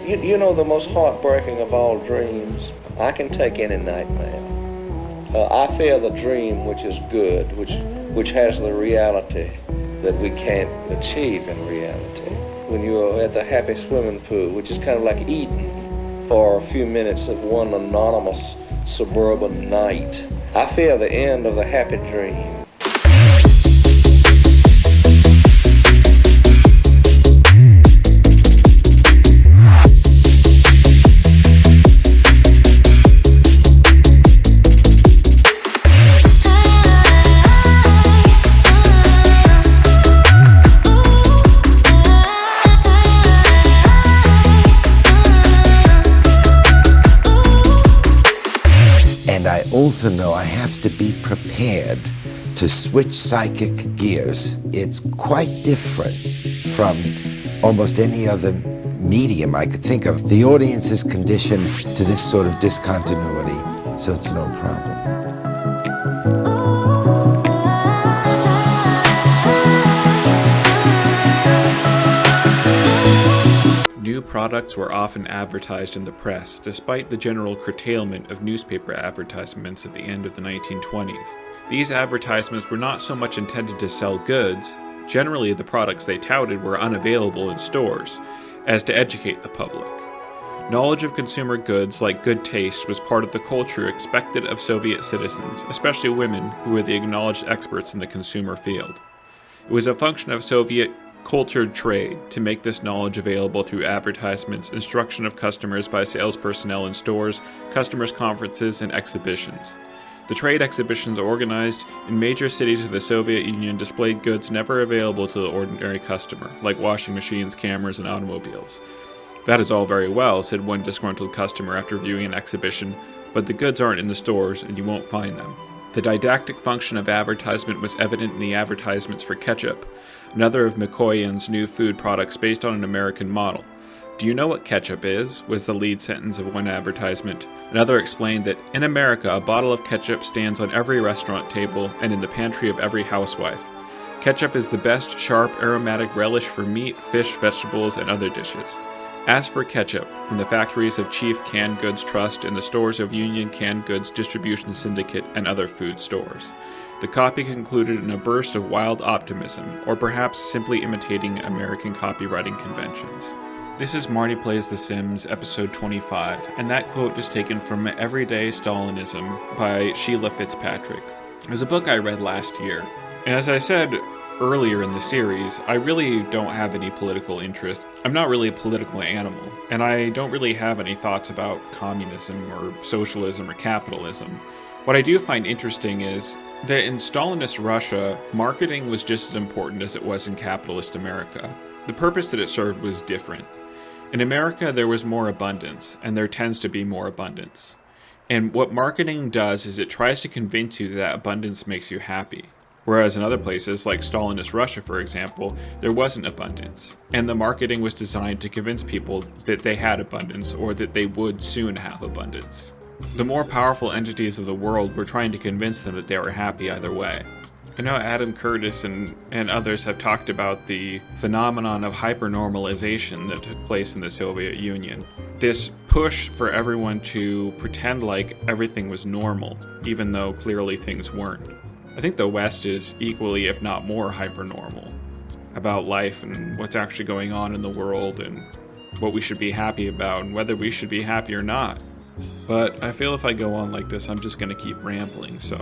You know the most heartbreaking of all dreams? I can take any nightmare. I fear the dream which is good, which has the reality that we can't achieve in reality. When you're at the happy swimming pool, which is kind of like Eden, for a few minutes of one anonymous suburban night, I fear the end of the happy dream. I also know I have to be prepared to switch psychic gears. It's quite different from almost any other medium I could think of. The audience is conditioned to this sort of discontinuity, so it's no problem. New products were often advertised in the press, despite the general curtailment of newspaper advertisements at the end of the 1920s. These advertisements were not so much intended to sell goods, generally the products they touted were unavailable in stores, as to educate the public. Knowledge of consumer goods, like good taste, was part of the culture expected of Soviet citizens, especially women who were the acknowledged experts in the consumer field. It was a function of Soviet cultured trade to make this knowledge available through advertisements, instruction of customers by sales personnel in stores, customers' conferences, and exhibitions. The trade exhibitions organized in major cities of the Soviet Union displayed goods never available to the ordinary customer, like washing machines, cameras, and automobiles. "That is all very well," said one disgruntled customer after viewing an exhibition, "but the goods aren't in the stores and you won't find them." The didactic function of advertisement was evident in the advertisements for ketchup, another of Mikoyan's new food products based on an American model. "Do you know what ketchup is?" was the lead sentence of one advertisement. Another explained that, "In America, a bottle of ketchup stands on every restaurant table and in the pantry of every housewife. Ketchup is the best sharp, aromatic relish for meat, fish, vegetables, and other dishes. Ask for ketchup from the factories of Chief Canned Goods Trust and the stores of Union Canned Goods Distribution Syndicate and other food stores." The copy concluded in a burst of wild optimism, or perhaps simply imitating American copywriting conventions. This is Marty Plays The Sims, episode 25, and that quote is taken from Everyday Stalinism by Sheila Fitzpatrick. It was a book I read last year, and as I said earlier in the series, I really don't have any political interest. I'm not really a political animal, and I don't really have any thoughts about communism or socialism or capitalism. What I do find interesting is that in Stalinist Russia, marketing was just as important as it was in capitalist America. The purpose that it served was different. In America, there was more abundance, and there tends to be more abundance. And what marketing does is it tries to convince you that abundance makes you happy. Whereas in other places, like Stalinist Russia, for example, there wasn't abundance. And the marketing was designed to convince people that they had abundance or that they would soon have abundance. The more powerful entities of the world were trying to convince them that they were happy either way. I know Adam Curtis and others have talked about the phenomenon of hypernormalization that took place in the Soviet Union. This push for everyone to pretend like everything was normal, even though clearly things weren't. I think the West is equally, if not more, hypernormal about life and what's actually going on in the world and what we should be happy about and whether we should be happy or not. But I feel if I go on like this, I'm just going to keep rambling, so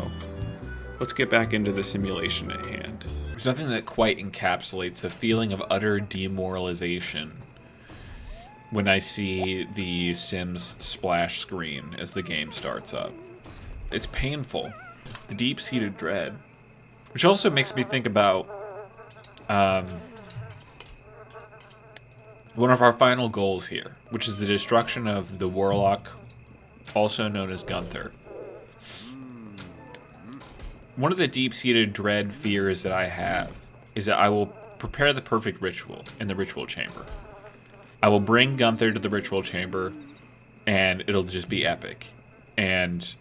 let's get back into the simulation at hand. There's nothing that quite encapsulates the feeling of utter demoralization when I see the Sims splash screen as the game starts up. It's painful. The deep-seated dread. Which also makes me think about one of our final goals here, which is the destruction of the Warlock, also known as Gunther. One of the deep-seated dread fears that I have is that I will prepare the perfect ritual in the ritual chamber. I will bring Gunther to the ritual chamber, and it'll just be epic. And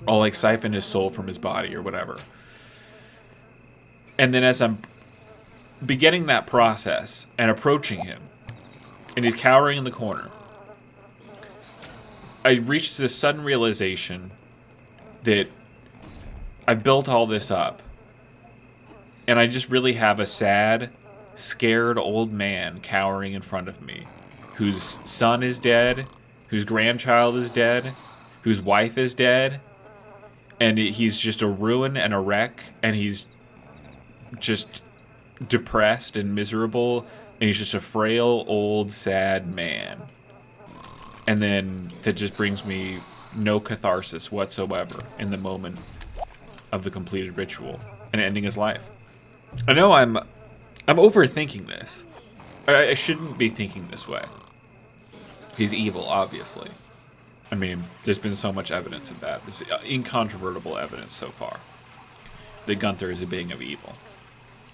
I'll like siphon his soul from his body or whatever. And then as I'm beginning that process and approaching him, and he's cowering in the corner, I reached this sudden realization that I've built all this up, and I just really have a sad, scared old man cowering in front of me, whose son is dead, whose grandchild is dead, whose wife is dead, and he's just a ruin and a wreck, and he's just depressed and miserable, and he's just a frail, old, sad man. And then that just brings me no catharsis whatsoever in the moment of the completed ritual and ending his life. I know I'm overthinking this. I shouldn't be thinking this way. He's evil, obviously. I mean, there's been so much evidence of that. This incontrovertible evidence so far that Gunther is a being of evil.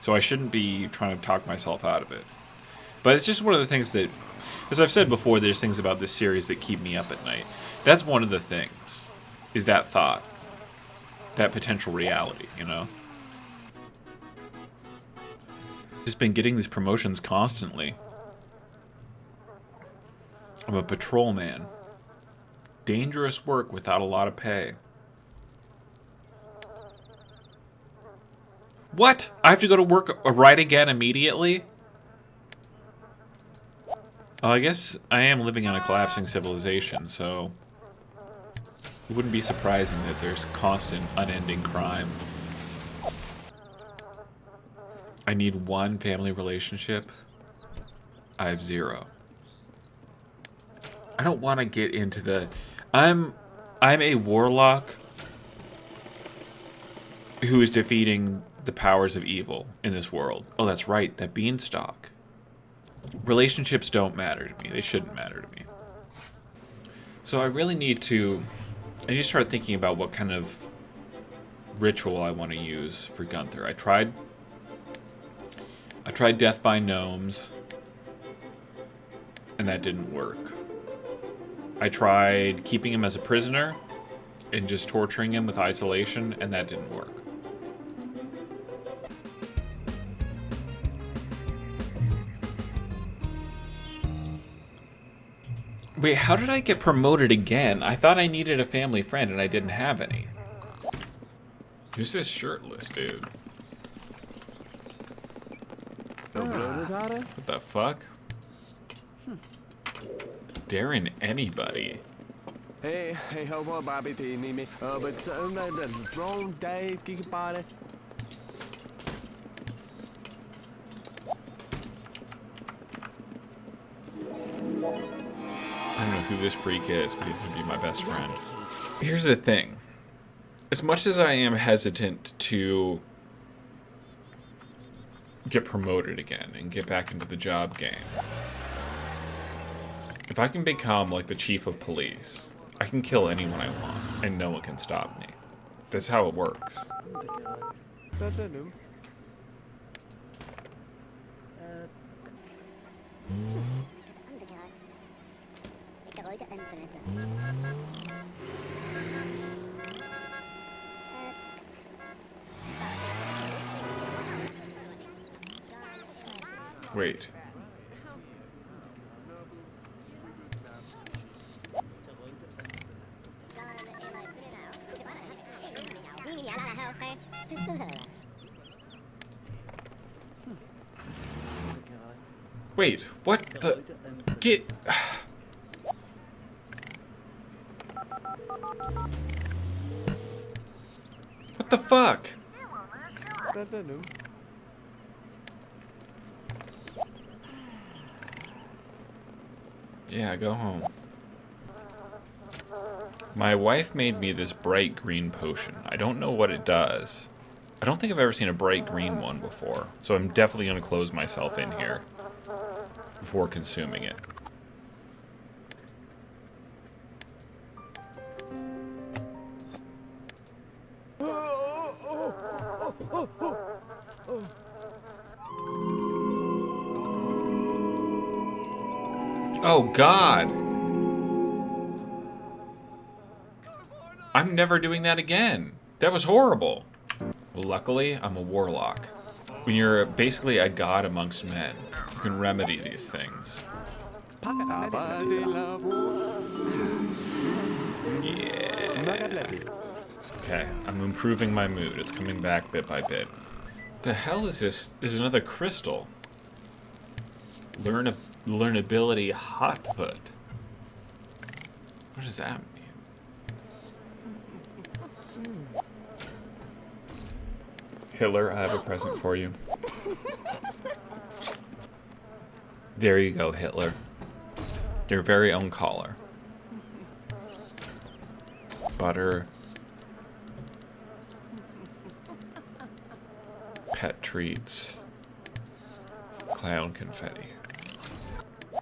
So I shouldn't be trying to talk myself out of it. But it's just one of the things that, as I've said before, there's things about this series that keep me up at night. That's one of the things, is that thought. That potential reality, you know? Just been getting these promotions constantly. I'm a patrolman. Dangerous work without a lot of pay. What? I have to go to work right again immediately? Well, I guess I am living on a collapsing civilization, so it wouldn't be surprising that there's constant, unending crime. I need one family relationship. I have 0. I don't want to get into the... I'm a warlock who is defeating the powers of evil in this world. Oh, that's right, that beanstalk. Relationships don't matter to me. They shouldn't matter to me. So I really need to start thinking about what kind of ritual I want to use for Gunther. I tried death by gnomes, and that didn't work. I tried keeping him as a prisoner and just torturing him with isolation, and that didn't work. Wait, how did I get promoted again? I thought I needed a family friend and I didn't have any. Who's this shirtless dude? What the fuck? Daring anybody. Hey, how about Bobby T? Me, but the wrong days, geeky body. I don't know who this freak is, but he's gonna be my best friend. Here's the thing. As much as I am hesitant to get promoted again and get back into the job game, if I can become like the chief of police, I can kill anyone I want and no one can stop me. That's how it works. Wait. Wait, what the... Get... What the fuck? Yeah, go home. My wife made me this bright green potion. I don't know what it does. I don't think I've ever seen a bright green one before, so I'm definitely going to close myself in here before consuming it. Oh, God. I'm never doing that again. That was horrible. Well, luckily, I'm a warlock. When you're basically a god amongst men, you can remedy these things. Yeah. Okay, I'm improving my mood. It's coming back bit by bit. The hell is this? Is another crystal. Learnability hotfoot. What does that mean? Hitler, I have a present for you. There you go, Hitler. Your very own collar. Butter. Pet treats. Clown confetti.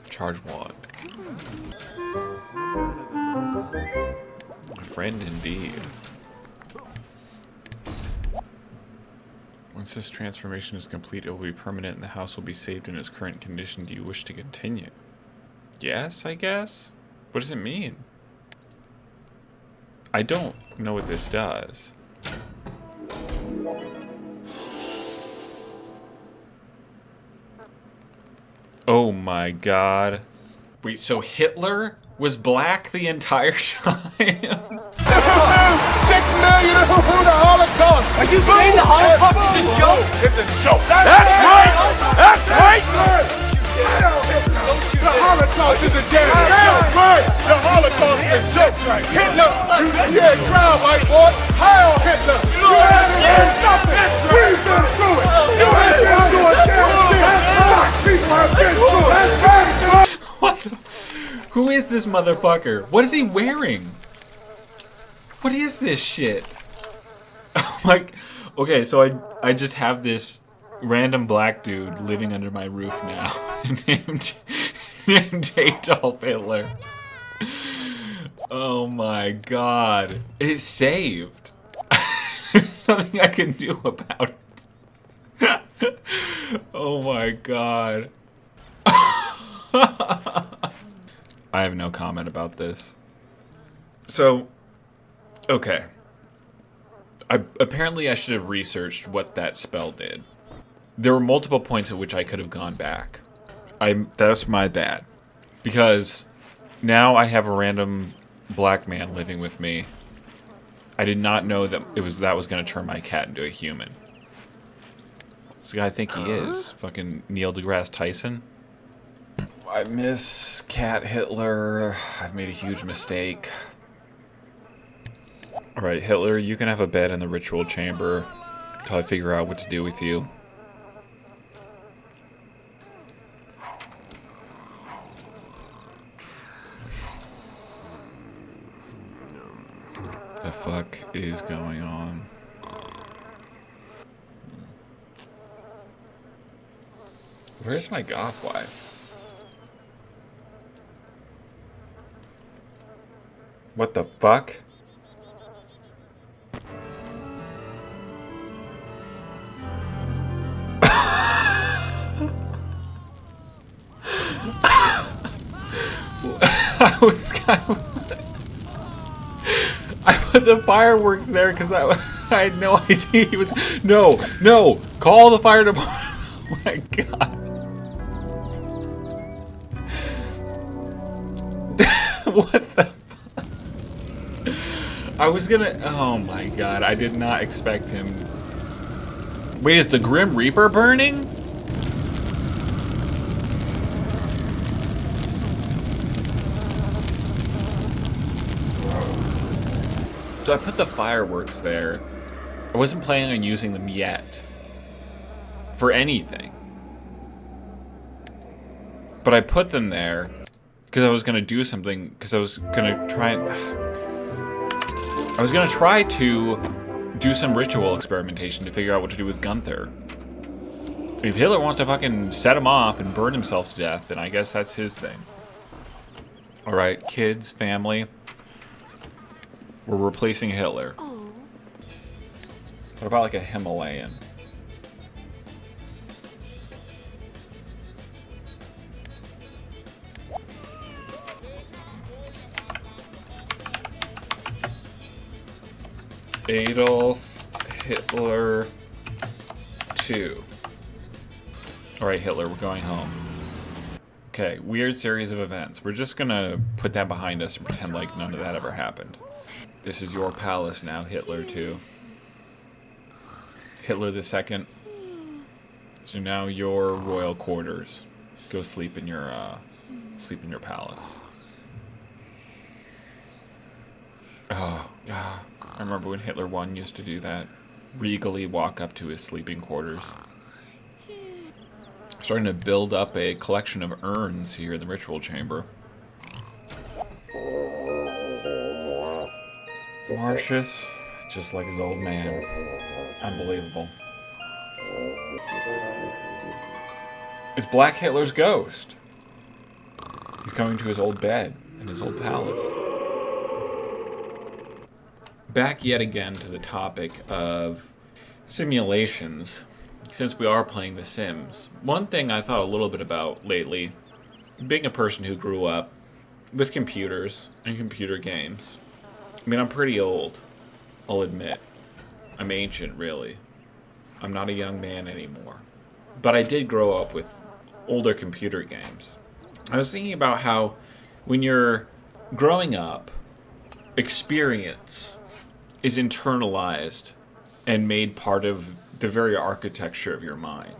Charge wand. A friend indeed. Once this transformation is complete, it will be permanent and the house will be saved in its current condition. Do you wish to continue? Yes, I guess? What does it mean? I don't know what this does. Oh my god. Wait, so Hitler was black the entire time? 6 million who the Holocaust! Are you saying the Holocaust is a joke? It's a joke. That's right! That's right! The Holocaust is a damn joke! Right! The Holocaust is a joke! Right. Hitler! Yeah, try, white boy! Heil Hitler! You had to do something! We've been through it! You ain't been through a damn thing! Black people have been through it! That's right! What the? Who is this motherfucker? What is he wearing? What is this shit? Like, okay, so I just have this random black dude living under my roof now, named Adolf Hitler. Oh my god, it's saved. There's nothing I can do about it. Oh my god. I have no comment about this. So, okay. Apparently I should have researched what that spell did. There were multiple points at which I could have gone back. That's my bad. Because now I have a random black man living with me. I did not know that that was going to turn my cat into a human. This guy I think he is. Fucking Neil deGrasse Tyson. I miss Cat Hitler. I've made a huge mistake. Alright, Hitler, you can have a bed in the ritual chamber until I figure out what to do with you. The fuck is going on? Where's my goth wife? What the fuck? I put the fireworks there because I had no idea he was. No, call the fire department. Oh my god. What the fuck? I was gonna. Oh my god, I did not expect him. Wait, is the Grim Reaper burning? So I put the fireworks there. I wasn't planning on using them yet. For anything. But I put them there because I was going to do something. Because I was going to try to do some ritual experimentation to figure out what to do with Gunther. If Hitler wants to fucking set him off and burn himself to death, then I guess that's his thing. Alright, kids, family. We're replacing Hitler. What about like a Himalayan? Adolf Hitler 2. Alright, Hitler, we're going home. Okay, weird series of events. We're just gonna put that behind us and pretend like none of that ever happened. This is your palace now, Hitler too. Hitler the Second. So now your royal quarters. Go sleep in your palace. Oh, God. I remember when Hitler 1 used to do that. Regally walk up to his sleeping quarters. Starting to build up a collection of urns here in the ritual chamber. Marcius, just like his old man. Unbelievable. It's Black Hitler's ghost. He's coming to his old bed in his old palace. Back yet again to the topic of simulations. Since we are playing The Sims, one thing I thought a little bit about lately, being a person who grew up with computers and computer games. I mean, I'm pretty old, I'll admit. I'm ancient, really. I'm not a young man anymore. But I did grow up with older computer games. I was thinking about how when you're growing up, experience is internalized and made part of the very architecture of your mind.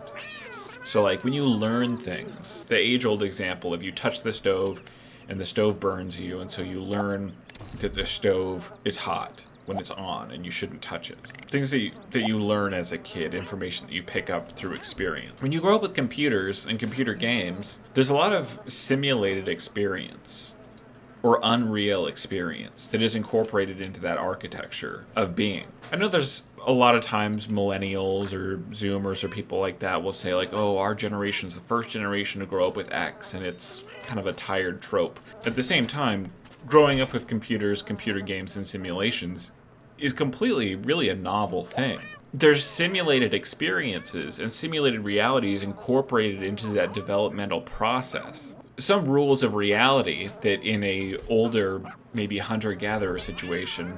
So like when you learn things, the age-old example of you touch the stove and the stove burns you, and so you learn that the stove is hot when it's on and you shouldn't touch it. Things that you learn as a kid, information that you pick up through experience. When you grow up with computers and computer games, there's a lot of simulated experience or unreal experience that is incorporated into that architecture of being. I know there's a lot of times millennials or Zoomers or people like that will say like, oh, our generation's the first generation to grow up with X, and it's kind of a tired trope. At the same time, growing up with computers, computer games, and simulations is completely, really a novel thing. There's simulated experiences and simulated realities incorporated into that developmental process. Some rules of reality that in a older, maybe hunter-gatherer situation,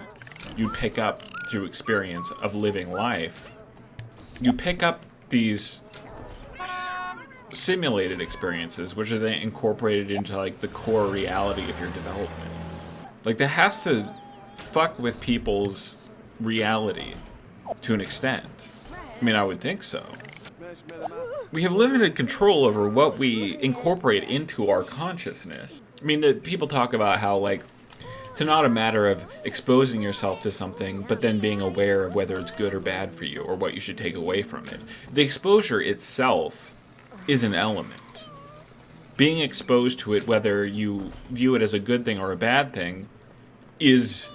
you pick up through experience of living life. You pick up these simulated experiences, which are then incorporated into like the core reality of your development. Like that has to fuck with people's reality to an extent. I mean, I would think so. We have limited control over what we incorporate into our consciousness. I mean, the people talk about how, like, it's not a matter of exposing yourself to something, but then being aware of whether it's good or bad for you, or what you should take away from it. The exposure itself is an element. Being exposed to it, whether you view it as a good thing or a bad thing, is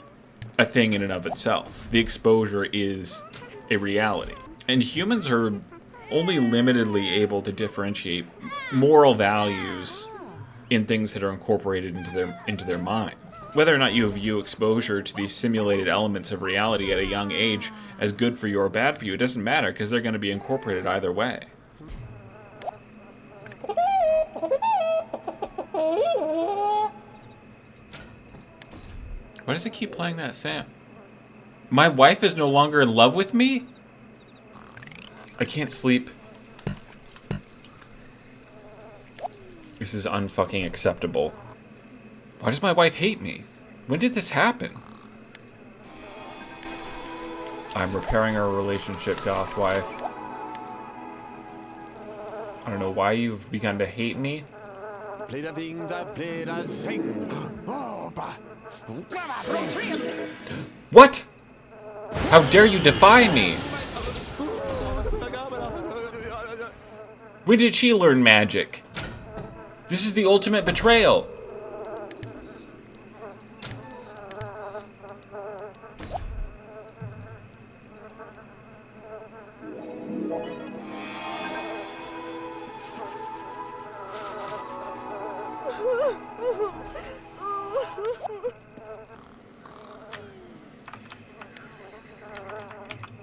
a thing in and of itself. The exposure is a reality. And humans are only limitedly able to differentiate moral values in things that are incorporated into their mind. Whether or not you view exposure to these simulated elements of reality at a young age as good for you or bad for you, it doesn't matter, because they're going to be incorporated either way. Why does it keep playing that sound? My wife is no longer in love with me? I can't sleep. This is unfucking acceptable. Why does my wife hate me? When did this happen? I'm repairing our relationship, goth wife. I don't know why you've begun to hate me. Play the things I played, I sing. Oh, What? How dare you defy me? When did she learn magic? This is the ultimate betrayal.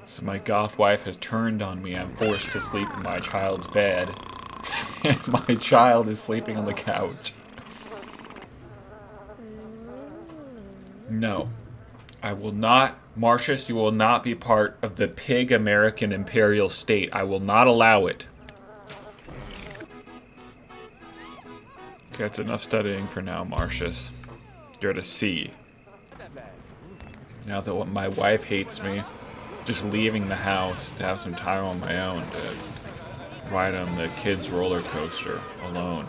So my goth wife has turned on me. I'm forced to sleep in my child's bed. And my child is sleeping on the couch. No. I will not. Marcius, you will not be part of the pig American imperial state. I will not allow it. That's enough studying for now, Marcius. You're at a C. Now that my wife hates me, just leaving the house to have some time on my own to ride on the kids' roller coaster alone.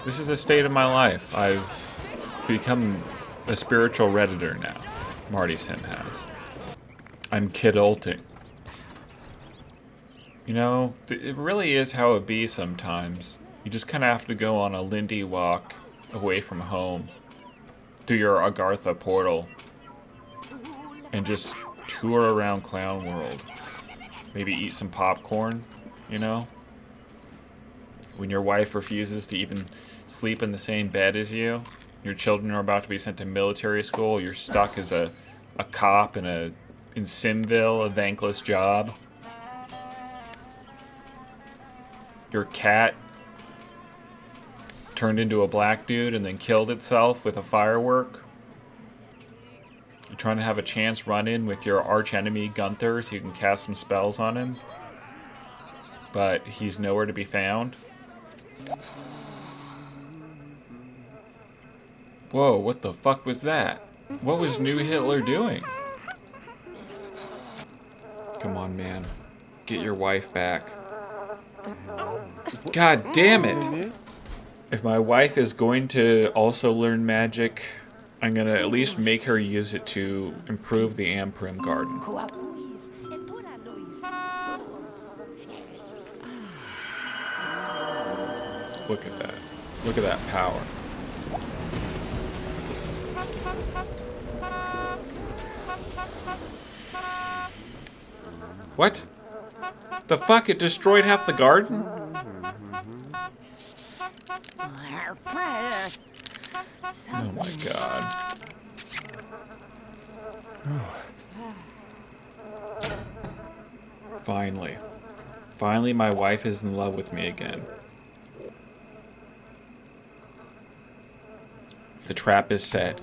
This is a state of my life. I've become a spiritual Redditor now. Marty Sim has. I'm kidulting. You know, it really is how it be sometimes. You just kind of have to go on a Lindy walk away from home, do your Agartha portal, and just tour around Clown World. Maybe eat some popcorn, you know? When your wife refuses to even sleep in the same bed as you, your children are about to be sent to military school, you're stuck as a cop in Simville, a thankless job. Your cat turned into a black dude and then killed itself with a firework. You're trying to have a chance run-in with your archenemy Gunther so you can cast some spells on him. But he's nowhere to be found. Whoa, what the fuck was that? What was New Hitler doing? Come on, man. Get your wife back. God damn it! If my wife is going to also learn magic, I'm gonna at least make her use it to improve the Amprim garden. Look at that. Look at that power. What? The fuck? It destroyed half the garden? Oh my god. Finally. Finally, my wife is in love with me again. The trap is set.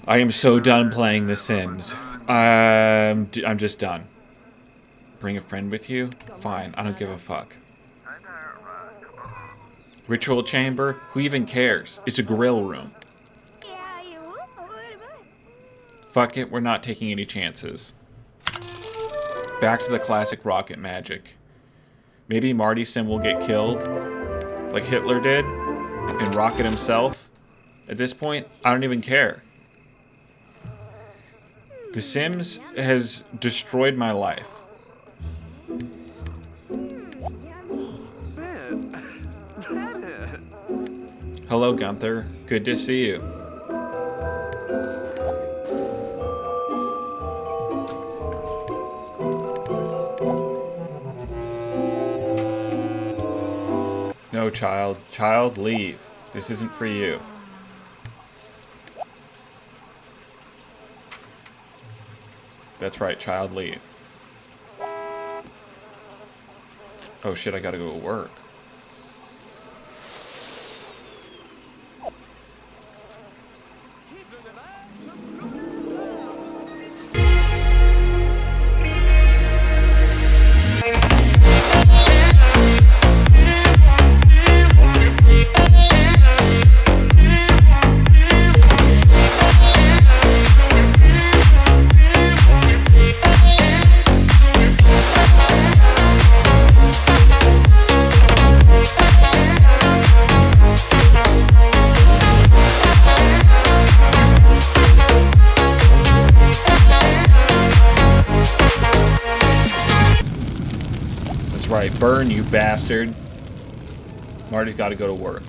I am so done playing The Sims. I'm just done. Bring a friend with you? Fine, I don't give a fuck. Ritual chamber? Who even cares? It's a grill room. Fuck it, we're not taking any chances. Back to the classic rocket magic. Maybe Marty Sim will get killed, like Hitler did, and rocket himself. At this point, I don't even care. The Sims has destroyed my life. Hello, Gunther. Good to see you. No, child. Child, leave. This isn't for you. That's right, child, leave. Oh shit, I gotta go to work. Right, burn, you bastard. Marty's got to go to work.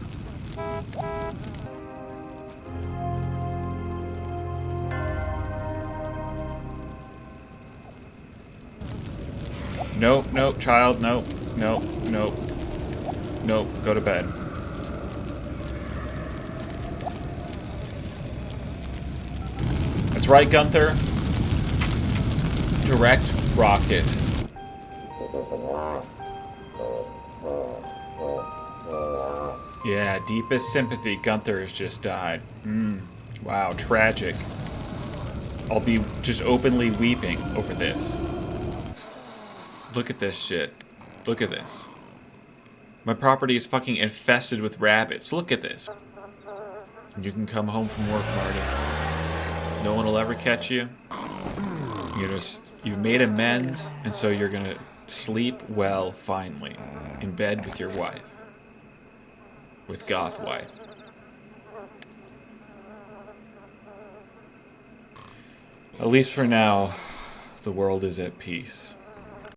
Nope, nope, child, nope, nope, nope. Nope, go to bed. That's right, Gunther. Direct rocket. Yeah, deepest sympathy. Gunther has just died. Wow, tragic. I'll be just openly weeping over this. Look at this shit. Look at this. My property is fucking infested with rabbits. Look at this. You can come home from work, Marty. No one will ever catch you. You've made amends, and so you're gonna sleep well finally in bed with your wife. With goth wife. At least for now, the world is at peace.